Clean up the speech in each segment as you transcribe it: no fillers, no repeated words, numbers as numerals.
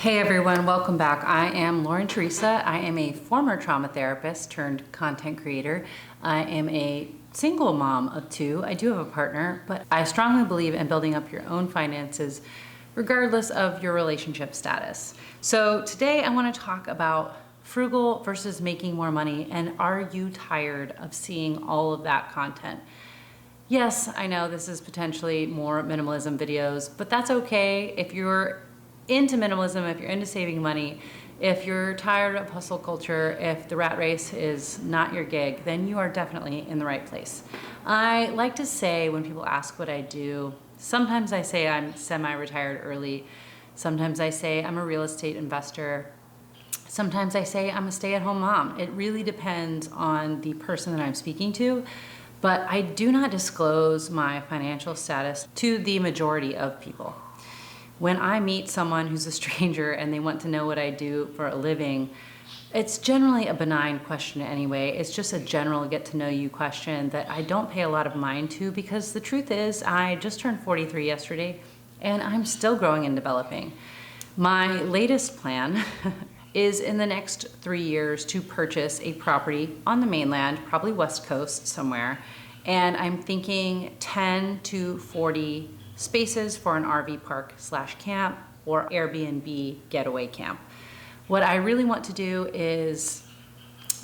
Hey everyone, welcome back. I am Lauren Theresa. I am a former trauma therapist turned content creator. I am a single mom of two. I do have a partner, but I strongly believe in building up your own finances regardless of your relationship status. So today I want to talk about frugal versus making more money, and are you tired of seeing all of that content? Yes, I know this is potentially more minimalism videos, but that's okay. If you're into minimalism, if you're into saving money, if you're tired of hustle culture, if the rat race is not your gig, then you are definitely in the right place. I like to say when people ask what I do, sometimes I say I'm semi-retired early. Sometimes I say I'm a real estate investor. Sometimes I say I'm a stay-at-home mom. It really depends on the person that I'm speaking to, but I do not disclose my financial status to the majority of people. When I meet someone who's a stranger and they want to know what I do for a living, it's generally a benign question anyway. It's just a general get to know you question that I don't pay a lot of mind to, because the truth is I just turned 43 yesterday and I'm still growing and developing. My latest plan is in the next 3 years to purchase a property on the mainland, probably West Coast somewhere, and I'm thinking 10 to 40 spaces for an RV park / camp or Airbnb getaway camp. What I really want to do is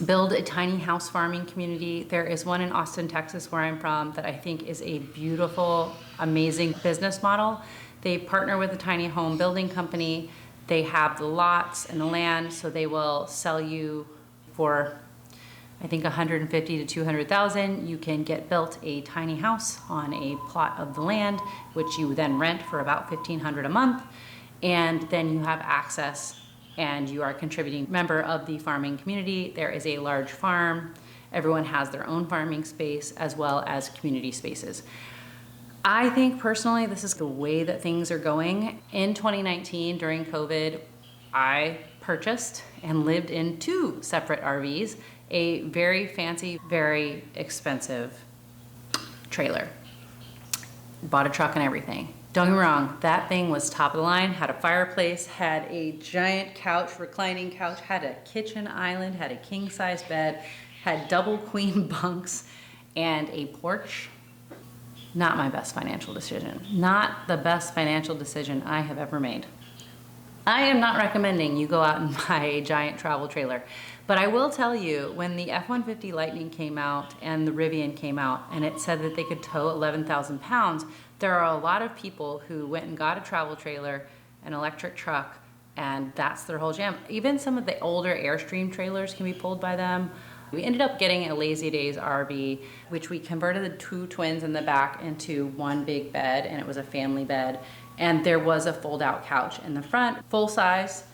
build a tiny house farming community. There is one in Austin, Texas, where I'm from, that I think is a beautiful, amazing business model. They partner with a tiny home building company. They have the lots and the land, so they will sell you for, I think, 150 to 200,000. You can get built a tiny house on a plot of the land, which you then rent for about $1,500 a month, and then you have access and you are a contributing member of the farming community. There is a large farm. Everyone has their own farming space as well as community spaces. I think personally this is the way that things are going. In 2019, during COVID, I purchased and lived in 2 separate RVs, a very fancy, very expensive trailer. Bought a truck and everything. Don't get me wrong, that thing was top of the line, had a fireplace, had a giant couch, reclining couch, had a kitchen island, had a king-size bed, had double queen bunks, and a porch. Not my best financial decision. Not the best financial decision I have ever made. I am not recommending you go out and buy a giant travel trailer, but I will tell you, when the F-150 Lightning came out and the Rivian came out and it said that they could tow 11,000 pounds, there are a lot of people who went and got a travel trailer, an electric truck, and that's their whole jam. Even some of the older Airstream trailers can be pulled by them. We ended up getting a Lazy Days RV, which we converted the 2 twins in the back into one big bed, and it was a family bed. And there was a fold-out couch in the front, full size,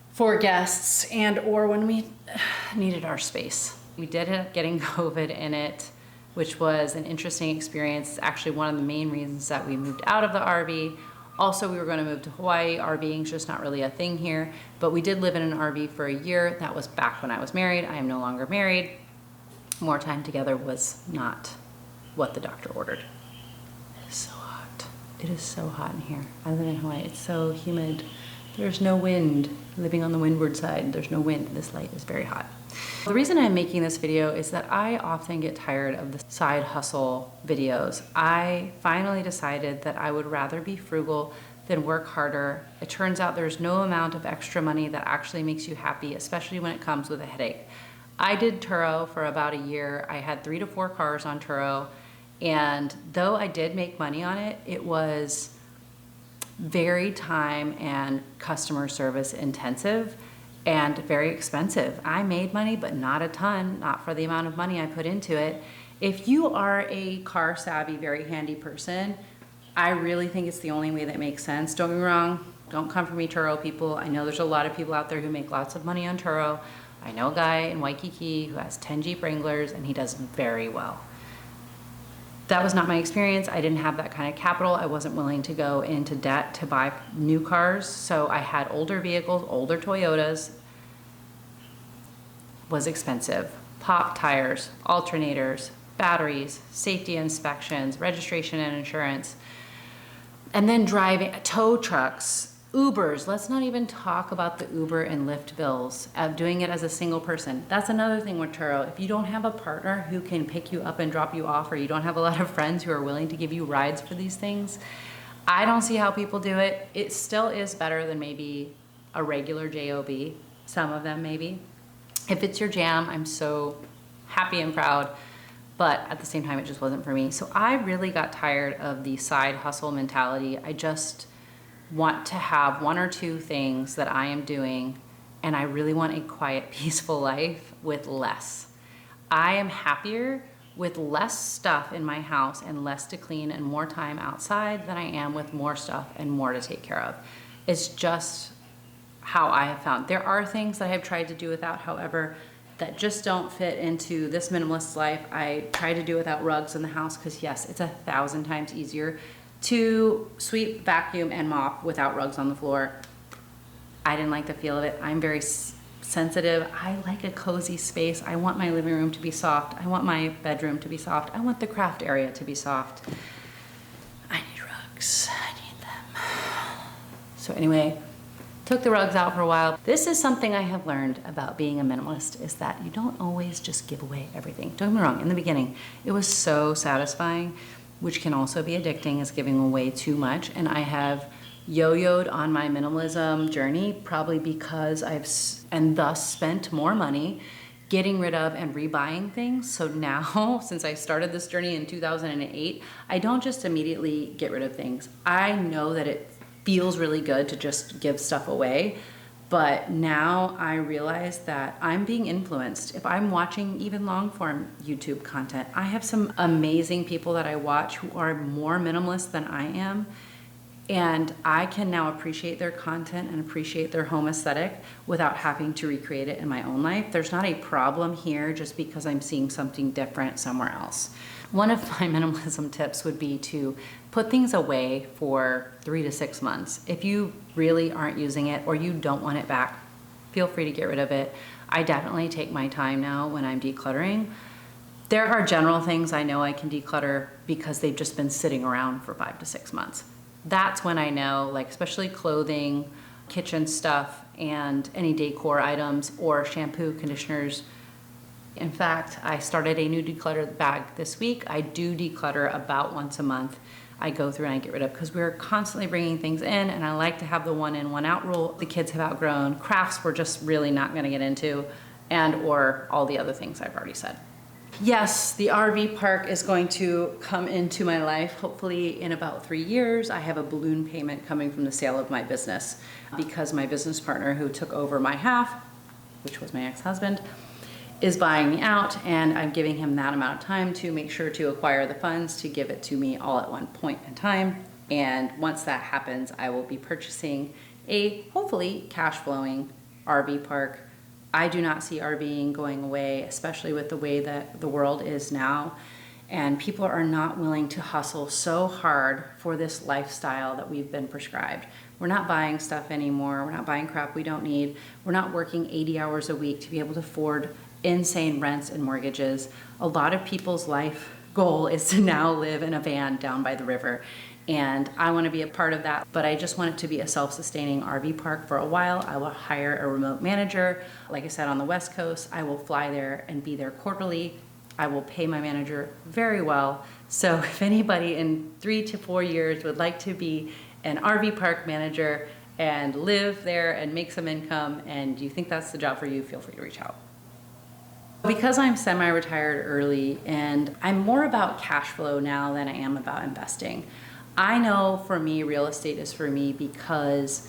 for guests and or when we needed our space. We did end up getting COVID in it, which was an interesting experience. It's actually one of the main reasons that we moved out of the RV. Also, we were going to move to Hawaii. RVing is just not really a thing here, but we did live in an RV for a year. That was back when I was married. I am no longer married. More time together was not what the doctor ordered. It is so hot. It is so hot in here. I live in Hawaii. It's so humid. There's no wind. Living on the windward side, there's no wind. This light is very hot. The reason I'm making this video is that I often get tired of the side hustle videos. I finally decided that I would rather be frugal than work harder. It turns out there's no amount of extra money that actually makes you happy, especially when it comes with a headache. I did Turo for about a year. I had 3 to 4 cars on Turo, and though I did make money on it, it was very time and customer service intensive and very expensive. I made money, but not a ton, not for the amount of money I put into it. If you are a car savvy, very handy person, I really think it's the only way that makes sense. Don't get me wrong, don't come for me, Turo people. I know there's a lot of people out there who make lots of money on Turo. I know a guy in Waikiki who has 10 Jeep Wranglers and he does very well. That was not my experience. I didn't have that kind of capital. I wasn't willing to go into debt to buy new cars. So I had older vehicles, older Toyotas. Was expensive. Pop tires, alternators, batteries, safety inspections, registration and insurance. And then driving tow trucks, Ubers, let's not even talk about the Uber and Lyft bills of doing it as a single person. That's another thing with Turo. If you don't have a partner who can pick you up and drop you off, or you don't have a lot of friends who are willing to give you rides for these things, I don't see how people do it. It still is better than maybe a regular JOB, some of them maybe. If it's your jam, I'm so happy and proud, but at the same time, it just wasn't for me. So I really got tired of the side hustle mentality. I just want to have one or two things that I am doing, and I really want a quiet, peaceful life with less. I am happier with less stuff in my house and less to clean and more time outside than I am with more stuff and more to take care of. It's just how I have found. There are things that I have tried to do without, however, that just don't fit into this minimalist life. I try to do without rugs in the house because yes, it's 1,000 times easier to sweep, vacuum, and mop without rugs on the floor. I didn't like the feel of it. I'm very sensitive. I like a cozy space. I want my living room to be soft. I want my bedroom to be soft. I want the craft area to be soft. I need rugs. I need them. So anyway, took the rugs out for a while. This is something I have learned about being a minimalist, is that you don't always just give away everything. Don't get me wrong, in the beginning, it was so satisfying, which can also be addicting, is giving away too much. And I have yo-yoed on my minimalism journey, probably because and thus spent more money getting rid of and rebuying things. So now, since I started this journey in 2008, I don't just immediately get rid of things. I know that it feels really good to just give stuff away, but now I realize that I'm being influenced. If I'm watching even long form YouTube content, I have some amazing people that I watch who are more minimalist than I am, and I can now appreciate their content and appreciate their home aesthetic without having to recreate it in my own life. There's not a problem here just because I'm seeing something different somewhere else. One of my minimalism tips would be to put things away for 3 to 6 months. If you really aren't using it or you don't want it back, feel free to get rid of it. I definitely take my time now when I'm decluttering. There are general things I know I can declutter because they've just been sitting around for 5 to 6 months. That's when I know, like especially clothing, kitchen stuff, and any decor items or shampoo, conditioners. In fact, I started a new declutter bag this week. I do declutter about once a month. I go through and I get rid of, because we're constantly bringing things in, and I like to have the one in, one out rule. The kids have outgrown. Crafts we're just really not gonna get into, and or all the other things I've already said. Yes, the RV park is going to come into my life hopefully in about 3 years. I have a balloon payment coming from the sale of my business because my business partner who took over my half, which was my ex-husband, is buying me out, and I'm giving him that amount of time to make sure to acquire the funds to give it to me all at one point in time. And once that happens, I will be purchasing a hopefully cash flowing RV park. I do not see RVing going away, especially with the way that the world is now. And people are not willing to hustle so hard for this lifestyle that we've been prescribed. We're not buying stuff anymore. We're not buying crap we don't need. We're not working 80 hours a week to be able to afford insane rents and mortgages. A lot of people's life goal is to now live in a van down by the river. And I want to be a part of that, but I just want it to be a self-sustaining RV park for a while. I will hire a remote manager. Like I said, on the West Coast, I will fly there and be there quarterly. I will pay my manager very well. So if anybody in 3 to 4 years would like to be an RV park manager and live there and make some income, and you think that's the job for you, feel free to reach out. Because I'm semi-retired early and I'm more about cash flow now than I am about investing, I know for me, real estate is for me because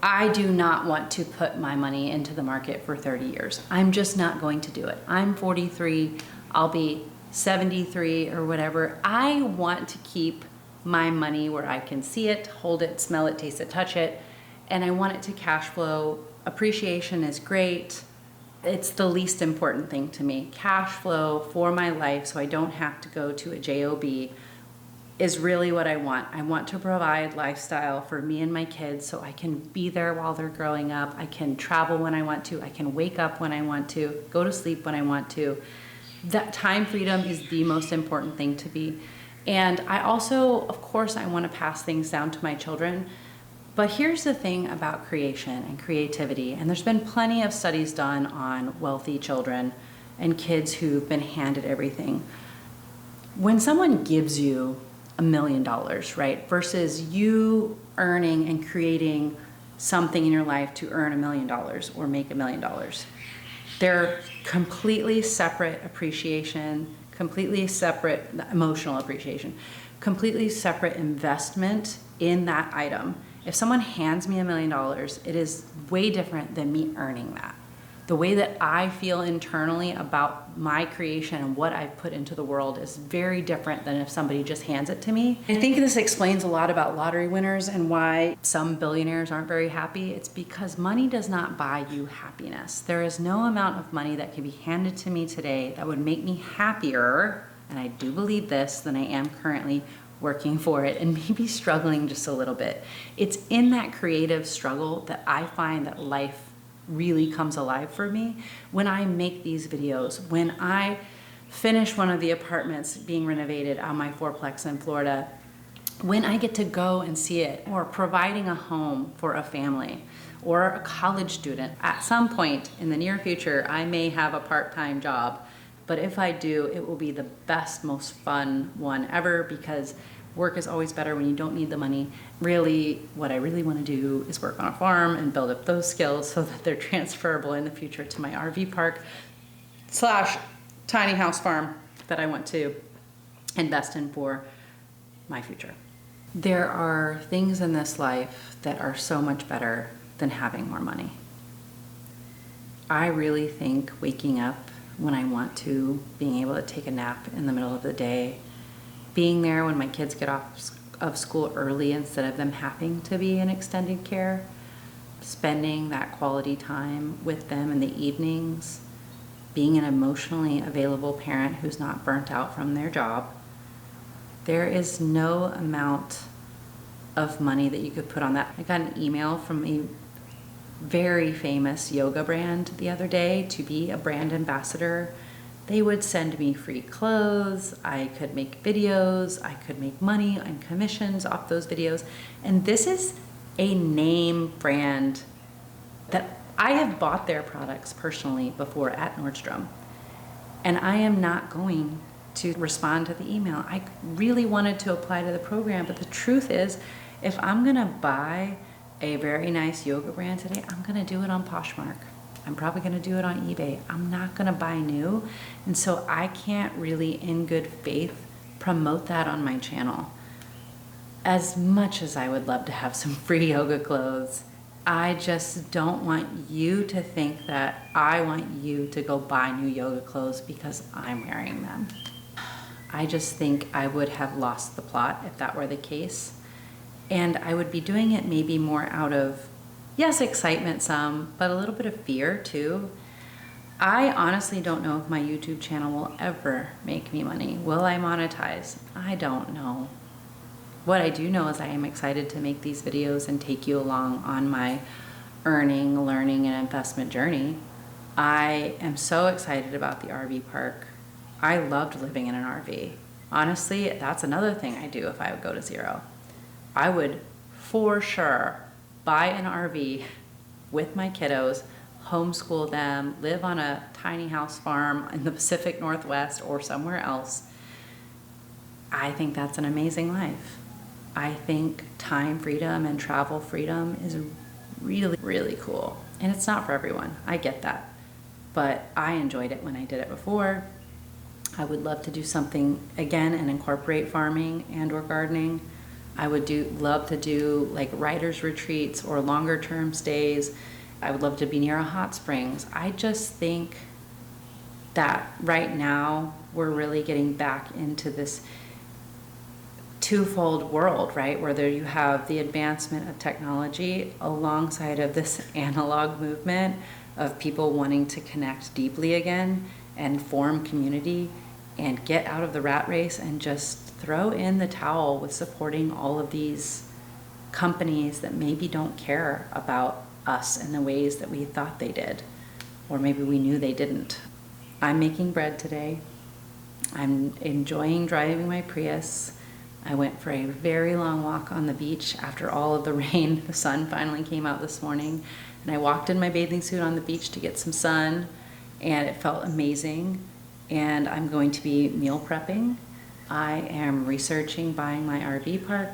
I do not want to put my money into the market for 30 years. I'm just not going to do it. I'm 43, I'll be 73 or whatever. I want to keep my money where I can see it, hold it, smell it, taste it, touch it, and I want it to cash flow. Appreciation is great. It's the least important thing to me. Cash flow for my life so I don't have to go to a JOB is really what I want. I want to provide lifestyle for me and my kids so I can be there while they're growing up. I can travel when I want to. I can wake up when I want to, go to sleep when I want to. That time freedom is the most important thing to me. And I also, of course, I want to pass things down to my children, But here's the thing about creation and creativity, and there's been plenty of studies done on wealthy children and kids who've been handed everything. When someone gives you $1 million, right, versus you earning and creating something in your life to earn $1 million or make $1 million, they're completely separate appreciation, completely separate emotional appreciation, completely separate investment in that item. If someone hands me $1 million, it is way different than me earning that. The way that I feel internally about my creation and what I've put into the world is very different than if somebody just hands it to me. I think this explains a lot about lottery winners and why some billionaires aren't very happy. It's because money does not buy you happiness. There is no amount of money that can be handed to me today that would make me happier, and I do believe this, than I am currently working for it and maybe struggling just a little bit. It's in that creative struggle that I find that life really comes alive for me. When I make these videos, when I finish one of the apartments being renovated on my fourplex in Florida, when I get to go and see it, or providing a home for a family or a college student. At some point in the near future, I may have a part-time job, but if I do, it will be the best, most fun one ever, because work is always better when you don't need the money. Really, what I really want to do is work on a farm and build up those skills so that they're transferable in the future to my RV park / tiny house farm that I want to invest in for my future. There are things in this life that are so much better than having more money. I really think waking up when I want to, being able to take a nap in the middle of the day, being there when my kids get off of school early instead of them having to be in extended care, spending that quality time with them in the evenings, being an emotionally available parent who's not burnt out from their job. There is no amount of money that you could put on that. I got an email from a very famous yoga brand the other day to be a brand ambassador. They would send me free clothes, I could make videos, I could make money on commissions off those videos. And this is a name brand that I have bought their products personally before at Nordstrom. And I am not going to respond to the email. I really wanted to apply to the program, but the truth is, if I'm gonna buy a very nice yoga brand today, I'm gonna do it on Poshmark. I'm probably gonna do it on eBay. I'm not gonna buy new. And so I can't really, in good faith, promote that on my channel. As much as I would love to have some free yoga clothes, I just don't want you to think that I want you to go buy new yoga clothes because I'm wearing them. I just think I would have lost the plot if that were the case. And I would be doing it maybe more out of, yes, excitement some, but a little bit of fear too. I honestly don't know if my YouTube channel will ever make me money. Will I monetize? I don't know. What I do know is I am excited to make these videos and take you along on my earning, learning, and investment journey. I am so excited about the RV park. I loved living in an RV. Honestly, that's another thing I do if I would go to zero. I would for sure buy an RV with my kiddos, homeschool them, live on a tiny house farm in the Pacific Northwest or somewhere else. I think that's an amazing life. I think time freedom and travel freedom is really, really cool. And it's not for everyone, I get that. But I enjoyed it when I did it before. I would love to do something again and incorporate farming and or gardening. I would love to do like writers retreats or longer term stays. I would love to be near a hot springs. I just think that right now we're really getting back into this twofold world, right? Where there you have the advancement of technology alongside of this analog movement of people wanting to connect deeply again and form community and get out of the rat race and just throw in the towel with supporting all of these companies that maybe don't care about us in the ways that we thought they did, or maybe we knew they didn't. I'm making bread today. I'm enjoying driving my Prius. I went for a very long walk on the beach after all of the rain. The sun finally came out this morning, and I walked in my bathing suit on the beach to get some sun, and it felt amazing. And I'm going to be meal prepping. I am researching buying my RV park.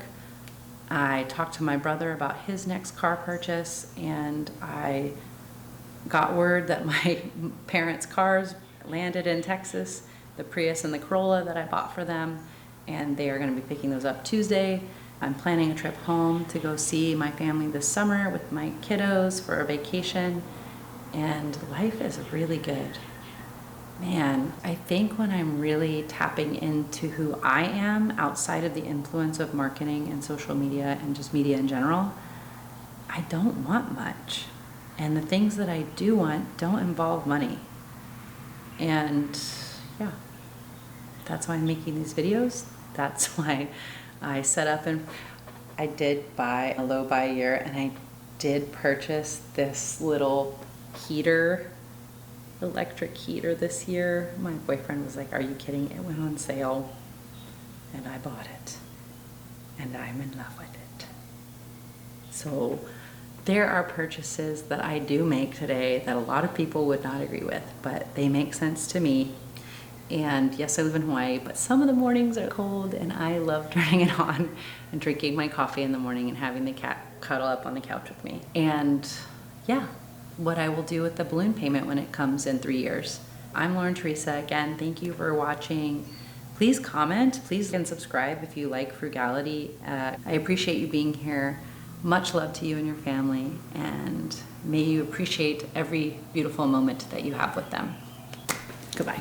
I talked to my brother about his next car purchase, and I got word that my parents' cars landed in Texas, the Prius and the Corolla that I bought for them, and they are going to be picking those up Tuesday. I'm planning a trip home to go see my family this summer with my kiddos for a vacation, and life is really good. Man, I think when I'm really tapping into who I am outside of the influence of marketing and social media and just media in general, I don't want much. And the things that I do want don't involve money. And yeah, that's why I'm making these videos. That's why I set up, and I did buy a low buy year, and I did purchase this little heater, electric heater this year. My boyfriend was like, "Are you kidding? It went on sale." And I bought it, and I'm in love with it. So there are purchases that I do make today that a lot of people would not agree with, but they make sense to me. And yes, I live in Hawaii, but some of the mornings are cold, and I love turning it on and drinking my coffee in the morning and having the cat cuddle up on the couch with me. And yeah, what I will do with the balloon payment when it comes in 3 years. I'm Lauren Theresa. Again, thank you for watching. Please comment, please and subscribe if you like frugality. I appreciate you being here. Much love to you and your family, and may you appreciate every beautiful moment that you have with them. Goodbye.